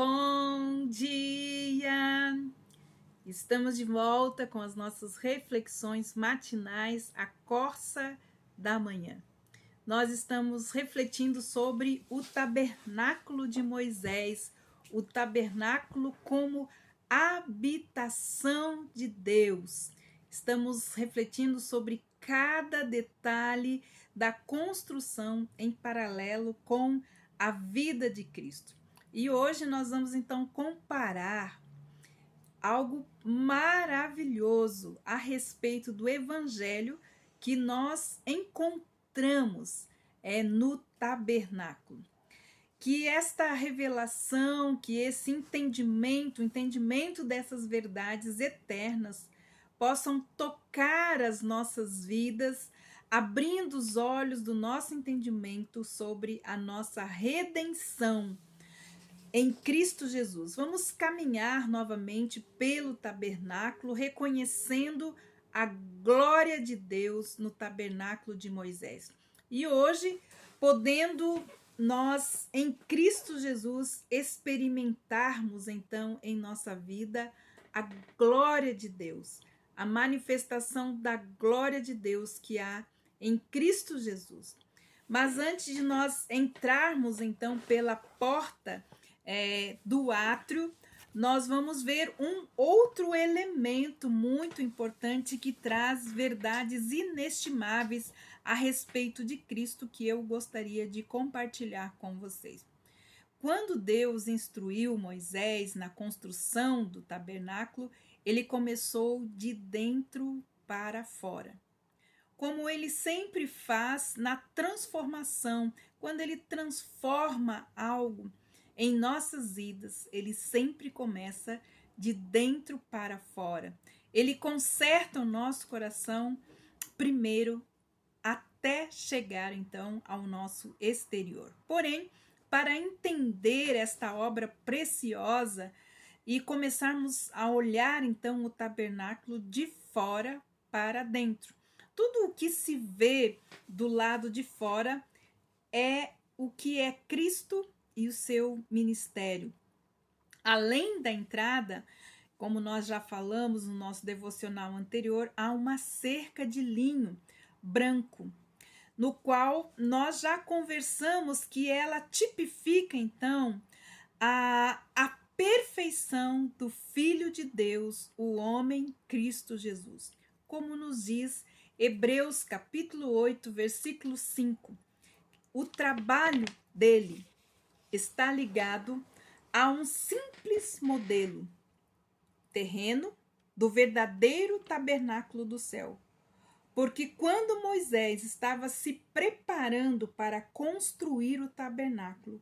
Bom dia! Estamos de volta com as nossas reflexões matinais, a Corsa da Manhã. Nós estamos refletindo sobre o tabernáculo de Moisés, o tabernáculo como habitação de Deus. Estamos refletindo sobre cada detalhe da construção em paralelo com a vida de Cristo. E hoje nós vamos então comparar algo maravilhoso a respeito do evangelho que nós encontramos no tabernáculo. Que esta revelação, que esse entendimento dessas verdades eternas possam tocar as nossas vidas, abrindo os olhos do nosso entendimento sobre a nossa redenção em Cristo Jesus. Vamos caminhar novamente pelo tabernáculo, reconhecendo a glória de Deus no tabernáculo de Moisés. E hoje, podendo nós, em Cristo Jesus, experimentarmos então em nossa vida a glória de Deus, a manifestação da glória de Deus que há em Cristo Jesus. Mas antes de nós entrarmos então pela porta do átrio, nós vamos ver um outro elemento muito importante que traz verdades inestimáveis a respeito de Cristo que eu gostaria de compartilhar com vocês. Quando Deus instruiu Moisés na construção do tabernáculo, ele começou de dentro para fora. Como ele sempre faz na transformação, quando ele transforma algo em nossas vidas, ele sempre começa de dentro para fora. Ele conserta o nosso coração primeiro até chegar então ao nosso exterior. Porém, para entender esta obra preciosa e começarmos a olhar então o tabernáculo de fora para dentro, tudo o que se vê do lado de fora é o que é Cristo e o seu ministério. Além da entrada, como nós já falamos no nosso devocional anterior, há uma cerca de linho branco, no qual nós já conversamos que ela tipifica então a perfeição do Filho de Deus, o homem Cristo Jesus. Como nos diz Hebreus capítulo 8, versículo 5, o trabalho dele está ligado a um simples modelo terreno do verdadeiro tabernáculo do céu. Porque quando Moisés estava se preparando para construir o tabernáculo,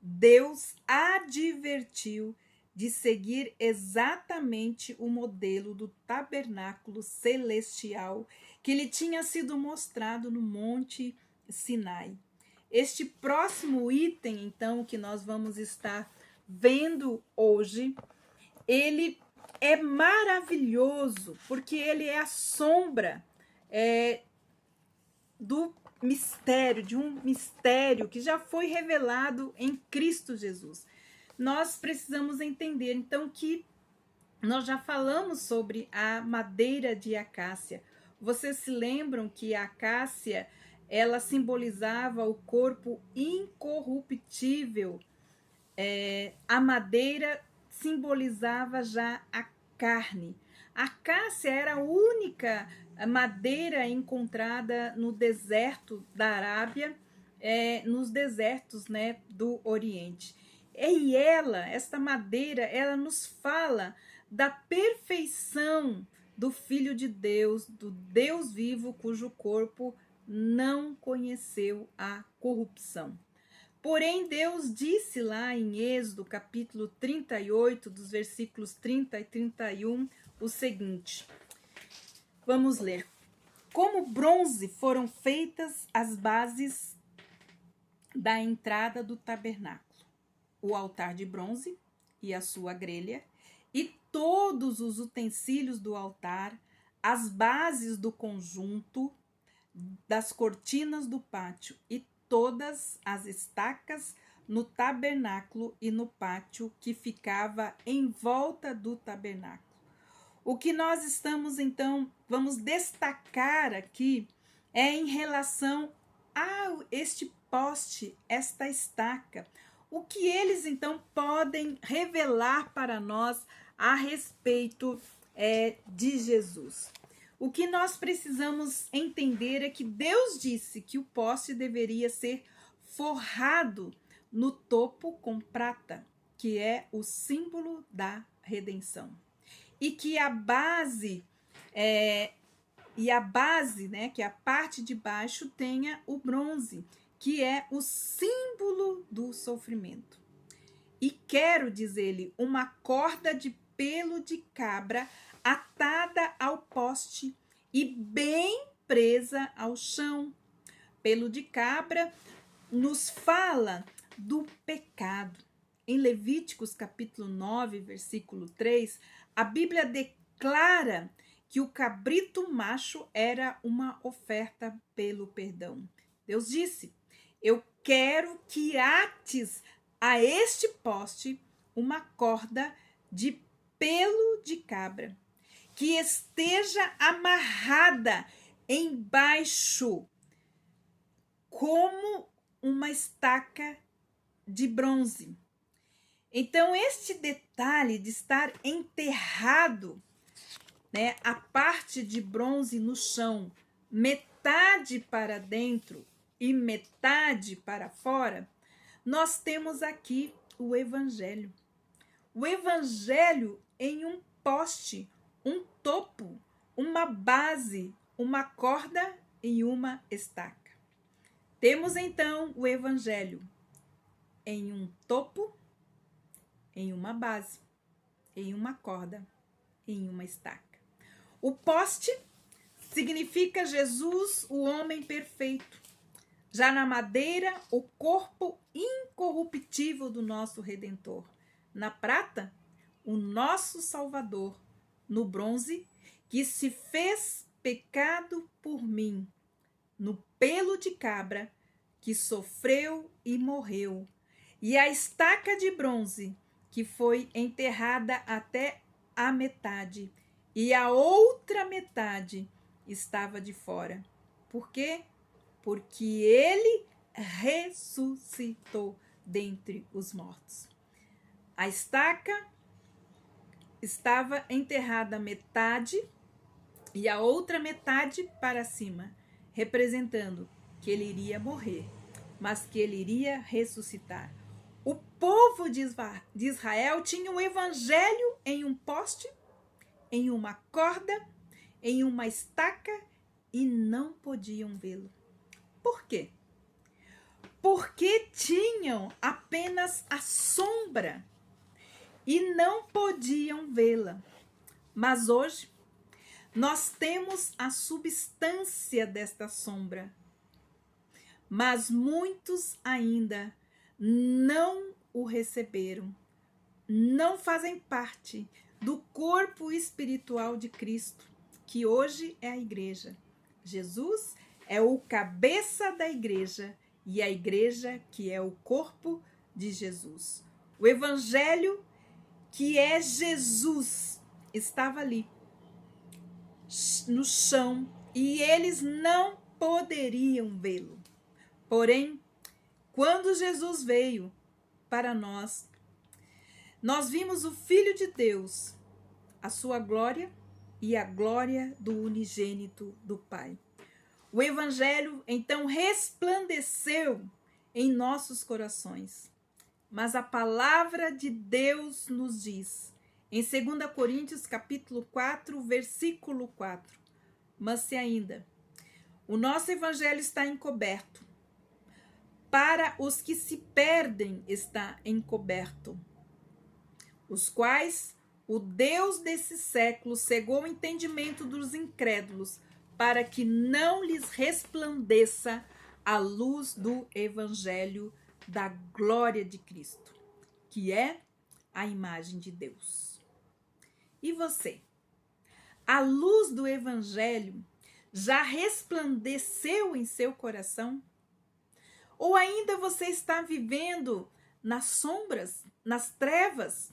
Deus advertiu de seguir exatamente o modelo do tabernáculo celestial que lhe tinha sido mostrado no Monte Sinai. Este próximo item, então, que nós vamos estar vendo hoje, ele é maravilhoso, porque ele é a sombra do mistério, de um mistério que já foi revelado em Cristo Jesus. Nós precisamos entender, então, que nós já falamos sobre a madeira de acácia. Vocês se lembram que a acácia ela simbolizava o corpo incorruptível. A madeira simbolizava já a carne. A acácia era a única madeira encontrada no deserto da Arábia, nos desertos do Oriente. E esta madeira, ela nos fala da perfeição do Filho de Deus, do Deus vivo, cujo corpo não conheceu a corrupção. Porém, Deus disse lá em Êxodo, capítulo 38, dos versículos 30 e 31, o seguinte. Vamos ler. Como bronze foram feitas as bases da entrada do tabernáculo, o altar de bronze e a sua grelha, e todos os utensílios do altar, as bases do conjunto, das cortinas do pátio e todas as estacas no tabernáculo e no pátio que ficava em volta do tabernáculo. O que nós vamos destacar aqui é em relação a este poste, esta estaca. O que eles então podem revelar para nós a respeito de Jesus? O que nós precisamos entender é que Deus disse que o poste deveria ser forrado no topo com prata, que é o símbolo da redenção. E que a base, que é a parte de baixo, tenha o bronze, que é o símbolo do sofrimento. E quero, diz ele, uma corda de pelo de cabra atada ao poste e bem presa ao chão. Pelo de cabra nos fala do pecado. Em Levíticos capítulo 9, versículo 3, a Bíblia declara que o cabrito macho era uma oferta pelo perdão. Deus disse: eu quero que ates a este poste uma corda de pelo de cabra, que esteja amarrada embaixo, como uma estaca de bronze. Então, este detalhe de estar enterrado, a parte de bronze no chão, metade para dentro e metade para fora, nós temos aqui o Evangelho. O Evangelho em um poste, um topo, uma base, uma corda e uma estaca. Temos então o Evangelho em um topo, em uma base, em uma corda, em uma estaca. O poste significa Jesus, o homem perfeito. Já na madeira, o corpo incorruptível do nosso Redentor. Na prata, o nosso Salvador. No bronze, que se fez pecado por mim. No pelo de cabra, que sofreu e morreu. E a estaca de bronze, que foi enterrada até a metade. E a outra metade estava de fora. Por quê? Porque ele ressuscitou dentre os mortos. A estaca estava enterrada metade e a outra metade para cima, representando que ele iria morrer, mas que ele iria ressuscitar. O povo de Israel tinha o Evangelho em um poste, em uma corda, em uma estaca e não podiam vê-lo. Por quê? Porque tinham apenas a sombra e não podiam vê-la. Mas hoje nós temos a substância desta sombra. Mas muitos ainda não o receberam, não fazem parte do corpo espiritual de Cristo, que hoje é a igreja. Jesus é o cabeça da igreja e a igreja que é o corpo de Jesus. O evangelho que é Jesus estava ali no chão e eles não poderiam vê-lo. Porém, quando Jesus veio para nós, nós vimos o Filho de Deus, a sua glória e a glória do unigênito do Pai. O Evangelho, então, resplandeceu em nossos corações. Mas a palavra de Deus nos diz, em 2 Coríntios capítulo 4, versículo 4, mas se ainda o nosso Evangelho está encoberto, para os que se perdem está encoberto, os quais o Deus desse século cegou o entendimento dos incrédulos, para que não lhes resplandeça a luz do Evangelho da glória de Cristo, que é a imagem de Deus. E você? A luz do Evangelho já resplandeceu em seu coração? Ou ainda você está vivendo nas sombras, nas trevas,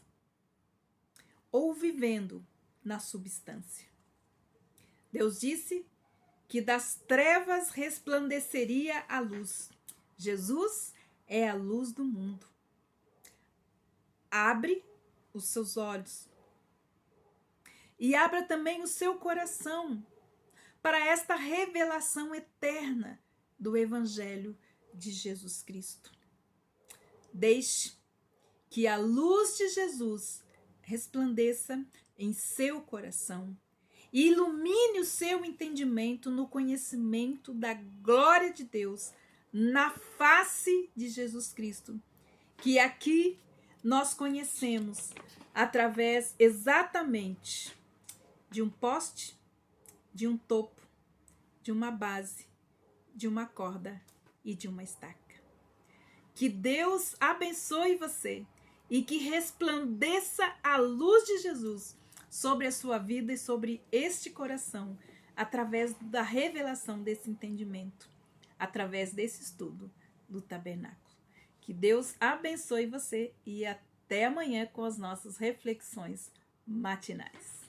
ou vivendo na substância. Deus disse que das trevas resplandeceria a luz. Jesus é a luz do mundo. Abre os seus olhos e abra também o seu coração para esta revelação eterna do Evangelho de Jesus Cristo. Deixe que a luz de Jesus resplandeça em seu coração e ilumine o seu entendimento no conhecimento da glória de Deus na face de Jesus Cristo, que aqui nós conhecemos através exatamente de um poste, de um topo, de uma base, de uma corda e de uma estaca. Que Deus abençoe você e que resplandeça a luz de Jesus sobre a sua vida e sobre este coração, através da revelação desse entendimento, através desse estudo do tabernáculo. Que Deus abençoe você e até amanhã com as nossas reflexões matinais.